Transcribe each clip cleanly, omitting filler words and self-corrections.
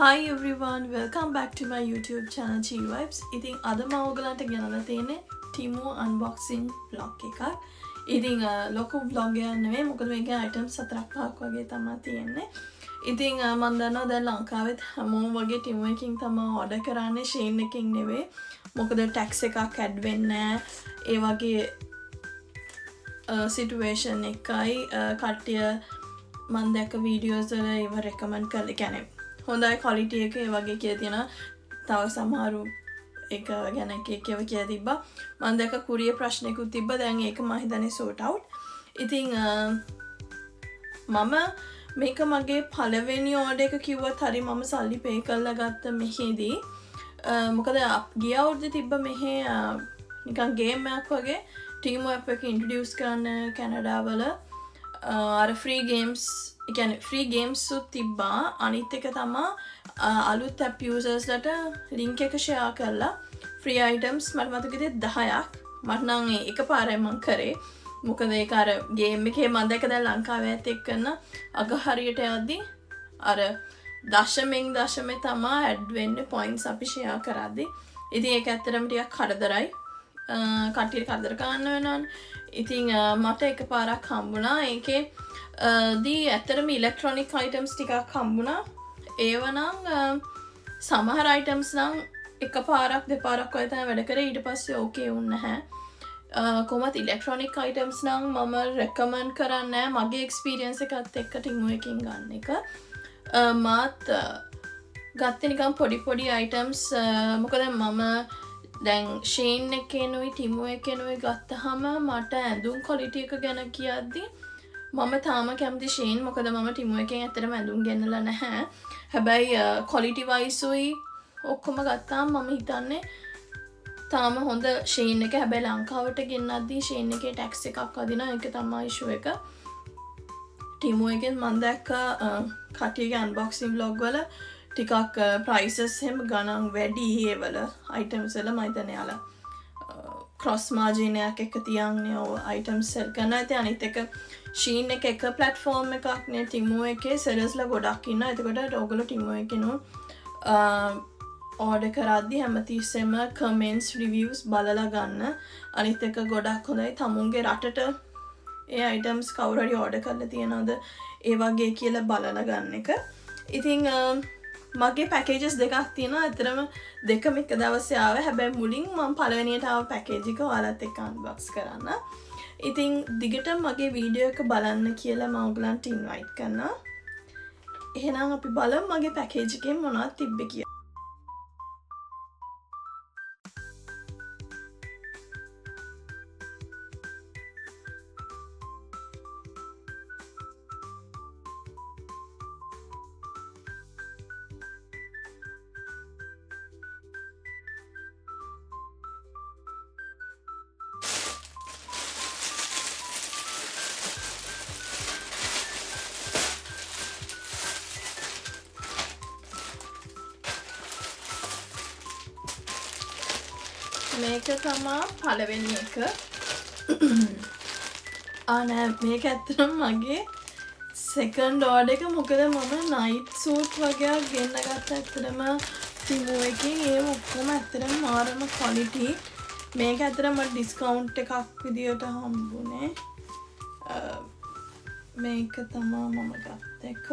Hi everyone, welcome back to my YouTube channel Chi Vibes. ඉතින් අද මම ඔයගලන්ට ගෙනල්ලා තියෙන්නේ Temu unboxing vlog එකක්. ඉතින් ලොකු vlog එකක් නෙවෙයි මොකද මේකේ items 4-5ක් වගේ තමයි තියෙන්නේ. ඉතින් මම දන්නවා දැන් ලංකාවෙත් හැමෝම වගේ Temu එකකින් තමයි order කරන්නේ Shein එකකින් නෙවෙයි. මොකද tax එකක් add වෙන්නේ නැහැ. ඒ වගේ situation එකයි කට්ටිය මම දැක්ක videos වල ඒව recommend කරලා කියන්නේ හොඳයි quality එක ඒ වගේ කියලා තියෙනවා. තව සමහරු එක ගැන කියව කියලා තිබ්බා. මම දැක්ක courier ප්‍රශ්නයකුත් තිබ්බා. දැන් ඒක මම හිතන්නේ sort out. ඉතින් මම මේක මගේ පළවෙනි order එක කිව්වත් හරි මම සල්ලි pay කරලා ගත්ත මෙහිදී. මොකද ගිය අවුරුද්දේ තිබ්බ මෙහි නිකන් game එකක් වගේ Temu app එක introduce කරන්න කැනඩා වල අර free games කියන්නේ free games උත් තිබ්බා. අනිත් එක තමයි අලුත් app users ලට link එක share කරලා free items මට මතකයි 10ක් මට නම් එකපාරයි මම කරේ. මොකද ඒක අර game එකේ මම දැක්ක දැන් ලංකාවේ ඇත් එක්කන අග හරියට යද්දි අර දශමෙන් දශමේ තමයි add වෙන්නේ points අපි share කරද්දි. ඉතින් ඒක ඇත්තටම ටිකක් කරදරයි. කට්ටියට කරදර ගන්න වෙනවනේ. ඉතින් මට එකපාරක් හම්බුණා. ඒකේ දී ඇත්තටම electronic items ටිකක් හම්බුණා. ඒව නම් සමහර items නම් එකපාරක් දෙපාරක් වගේ තමයි වැඩ කරේ. ඊට පස්සේ okay වුණ නැහැ. කොහොමද electronic items නම් මම recommend කරන්නේ මගේ experience එකත් එක්ක Temu එකකින් ගන්න එක. මාත් ගත්තේ නිකන් පොඩි items මොකද මම දැන් Shein එකේනුයි Temu එකේනුයි ගත්තාම මට ඇඳුම් quality එක ගැන කියද්දි මම තාම කැමති Shein මොකද මම Temu එකෙන් ඇත්තටම ඇඳුම් ගෙන්නලා නැහැ. හැබැයි quality wise උයි ඔක්කොම ගත්තාම මම හිතන්නේ තාම හොඳ Shein එක. හැබැයි ලංකාවට ගෙන්නද්දී Shein එකේ tax එකක් අදිනවා. ඒක තමයි issue එක. Temu එකෙන් මම දැක්ක කට්ටියගේ unboxing vlog වල ටිකක් prices එහෙම ගණන් වැඩි ඒ වල items වල මම හිතන්නේ යාලා cross margin එකක් එක තියන්නේ ඔය items sell කරන ඇති. අනිත් එක Shein එක platform එකක් නේ. Temu එකේ sellers ලා ගොඩක් ඉන්නවා. එතකොට ඔයගොල්ලෝ Temu එකේනෝ order කරද්දී හැමතිස්සෙම comments reviews බලලා ගන්න. අනිත් එක ගොඩක් හොඳයි තමුන්ගේ රටට ඒ items කවුරු හරි order කරලා තියනවද ඒ වගේ කියලා බලලා ගන්න එක. ඉතින් මගේ packages දෙකක් තියෙනවා. ඇත්තටම දෙකම එක දවසේ ආවා. හැබැයි මුලින් මම පළවෙනියට ආව package එක ඔයාලත් එක්ක unbox කරන්න. ඉතින් දිගටම මගේ වීඩියෝ එක බලන්න කියලා මම ඔයගලන්ට invite කරනවා. එහෙනම් අපි බලමු මගේ package එකෙන් මොනවද තිබ්බේ කියලා. මේක තමා පළවෙනි එක. නෑ මේක ඇත්තටම මගේ second order එක. මොකද මම night suit වගේක් ගෙන්න ගත්ත ඇත්තටම Temu එකෙන්. ඒ ඔක්කොම ඇත්තටම මාරම quality. මේක ඇත්තටම මට discount එකක් විදියට හම්බුනේ. මේක තමා මම ගත්ත එක.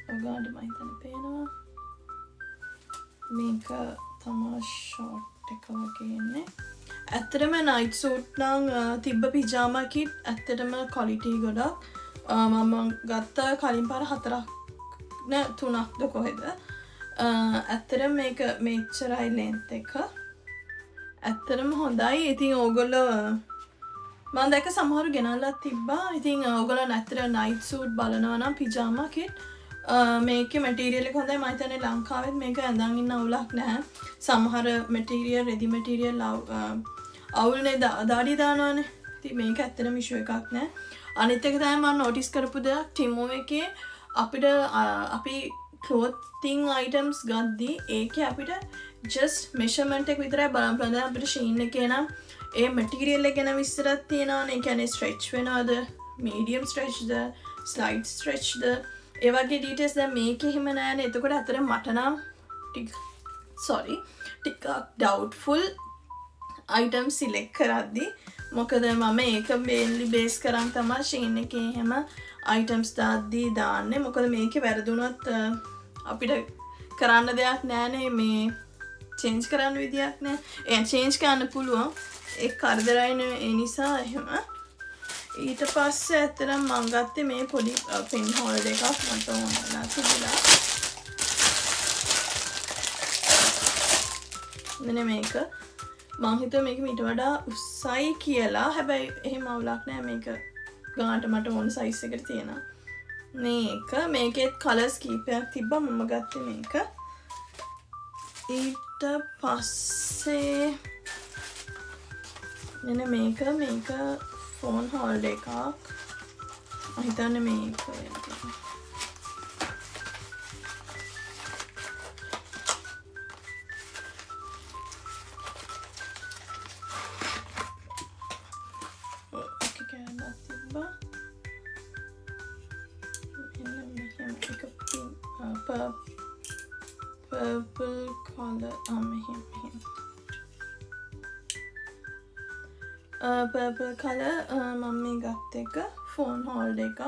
ඔයාලට මම හිතන්නේ පේනවා. මේක තමා short එක වගේ ඉන්නේ. ඇත්තටම night suit නම් තිබ්බ pajama kit ඇත්තටම quality ගොඩක්. මම ගත්ත කලින් පාර 4ක් නෑ 3ක්ද කොහෙද. ඇත්තටම මේක මෙච්චරයි length එක. ඇත්තටම හොඳයි. ඉතින් ඕගොල්ලෝ මම දැක්ක සමහරු ගෙනල්ලා තිබ්බා. ඉතින් ඕගොල්ලෝ ඇත්තට night suit බලනවා නම් pajama kit මේකේ material එක හොඳයි. මම හිතන්නේ ලංකාවෙත් මේක ඇඳන් ඉන්න අවුලක් නැහැ. සමහර material ready material අවුල්නේ දාඩි දානවානේ. ඉතින් මේක ඇත්තටම issue එකක් නැහැ. අනිත් එක තමයි මම notice කරපු දෙයක් Temu එකේ අපිට අපි clothing items ගද්දී ඒකේ අපිට just measurement එක විතරයි බලන්න පුළුවන්. දැන් අපිට Shein එකේ නම් ඒ material එක ගැන විස්තරයක් තියෙනවානේ. ඒ කියන්නේ stretch වෙනවද, medium stretch ද, slight stretch ද ඒ වගේ ඩීටේල්ස් දැන් මේකේ එහෙම නෑනේ. එතකොට අතර මට නම් ටිකක් doubtful item select කරද්දී මොකද මම ඒක mainly base කරන් තමයි Shein එකේ එහෙම items දාද්දී දාන්නේ. මොකද මේකේ වැරදුනොත් අපිට කරන්න දෙයක් නෑනේ මේ change කරන්න විදියක් නෑ. change කරන්න පුළුවන්. ඒ කරදරයිනේ ඒ නිසා එහෙම. ඊට පස්සේ ඇත්තටම මම ගත්තේ මේ පොඩි pin holder එකක් මට ඕනලා තිබුණා. මෙන්න මේක. මං හිතුවා මේක මීට වඩා උස්සයි කියලා. හැබැයි එහෙම අවුලක් නෑ මේක. ගානට මට ඕන size එකට තියෙනවා. මේකෙත් කලර්ස් කීපයක් තිබ්බා. මම ගත්තේ මේක. ඊට පස්සේ මෙන්න මේක ෆෝන් හෝල්ඩර් එකක්. මම හිතන්නේ මේක purple color purple color මම මේ ගත්ත එක ෆෝන් හෝල්ඩර් එකක්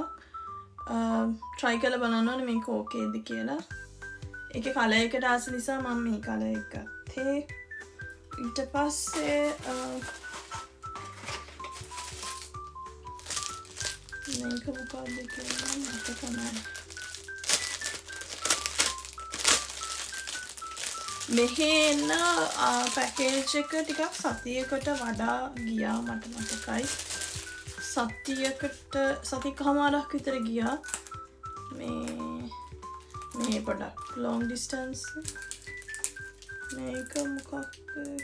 try කරලා බලන්න ඕනේ මේක ඕකේද කියලා. ඒකේ කලර් එකට ආස නිසා මම මේ කලර් එක ගත්තේ. ඊට පස්සේ මේක මොකක්ද කියලා මතක නැහැ. මෙහෙන පැකේජ් එක ටිකක් සතියකට වඩා ගියා මට මතකයි. සතියකමාරක් විතර ගියා. මේ පොඩක් long distance. මේක මොකක්ද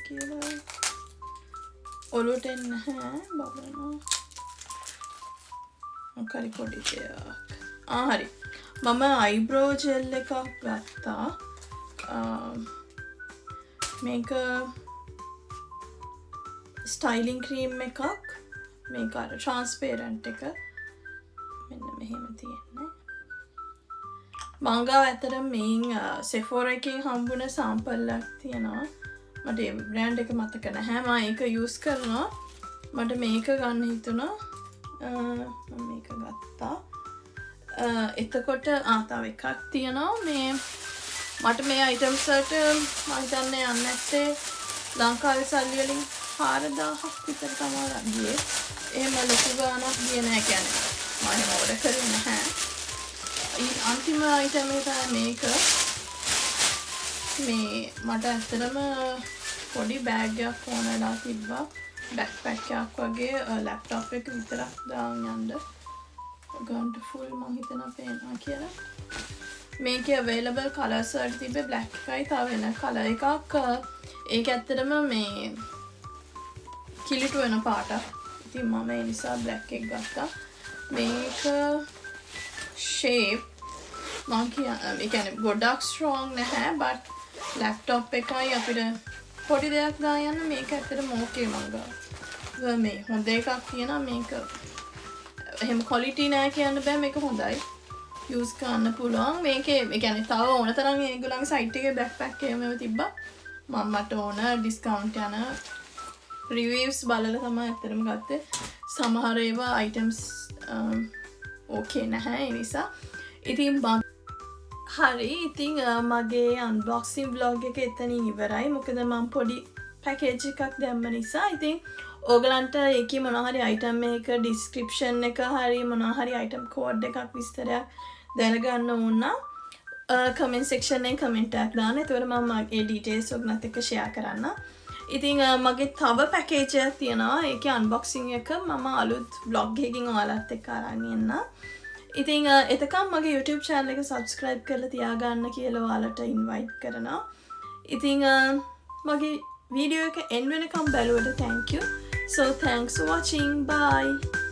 කියලා ඔලුවට එන්නේ නැහැ. බලනවා. මොකරි පොඩි දෙයක්. හරි. මම eyebrow gel එකක් ගත්තා. මේක ස්ටයිලින් ක්‍රීම් එකක්. මේක අර ට්‍රාන්ස්පේරන්ට් එක මෙන්න මෙහෙම තියෙන්නේ. මං ගාව ඇතර මේන් Sephora එකෙන් හම්බුන සාම්පල් එකක් තියෙනවා. මට ඒ බ්‍රෑන්ඩ් එක මතක නැහැ. මම ඒක යූස් කරනවා. මට මේක ගන්න හිතුණා. මම මේක ගත්තා. එතකොට තව එකක් තියෙනවා මේ මට මේ අයිටම්ස් වලට මම හිතන්නේ යන්නේ නැත්තේ ලංකාවේ සල්ලි වලින් 4000ක් විතර තමයි ගියේ. එහෙම ලොකු ගාණක් ගියේ නැහැ කියන්නේ. මම එහෙම ඕඩර් කරේ නැහැ. අන්තිම අයිටම් එක මේක. මේ මට ඇත්තටම පොඩි බෑග් එකක් ඕනලා තිබ්බා. බෑක්පැක් එකක් වගේ ලැප්ටොප් එක විතරක් දාන් යන්න. ගන්න ෆුල් මම හිතනවා පේනවා කියලා. මේකේ available colours වලට තිබ්බේ black එකයි තව වෙන colour එකක්. ඒක ඇත්තටම මේ කිලිටු වෙන පාටක්. ඉතින් මම ඒ නිසා black එක ගත්තා. මේක shape මම කියන්නේ ගොඩක් strong නැහැ but laptop එකයි අපිට පොඩි දෙයක් දාන්න යන්න මේක ඇත්තටම ඕකේ මං ගාව. මේ හොඳ එකක් තියෙනවා මේක. එහෙම quality නෑ කියන්න බෑ මේක හොඳයි. use කරන්න පුළුවන්. මේකේ ඒ කියන්නේ තව ඕන තරම් ඒගොල්ලන්ගේ site එකේ backpack එකම තිබ්බා. මම මට ඕන discount යන reviews බලලා තමයි ඇත්තටම ගත්තේ. සමහර ඒවා items okay නැහැ ඒ නිසා. ඉතින් හරි ඉතින් මගේ unboxing vlog එක එතනින් ඉවරයි. මොකද මම පොඩි package එකක් දැම්ම නිසා. ඉතින් ඕගලන්ට ඒකේ මොනවා හරි item එක description එක හරි මොනවා හරි item code එකක් විස්තරයක් දැනගන්න ඕන නම් comment section එකෙන් comment එකක් දාන්න. එතකොට මම ඒ details ඔයගලන්ට එක්ක share කරන්න. ඉතින් මගේ තව package එකක් තියෙනවා. ඒකේ unboxing එක මම අලුත් vlog එකකින් ඔයාලත් එක්ක අරන් එන්න. ඉතින් එතකම් මගේ YouTube channel එක subscribe කරලා තියාගන්න කියලා ඔයාලට invite කරනවා. ඉතින් මගේ video එක end වෙනකම් බලුවට thank you. So thanks for watching. Bye.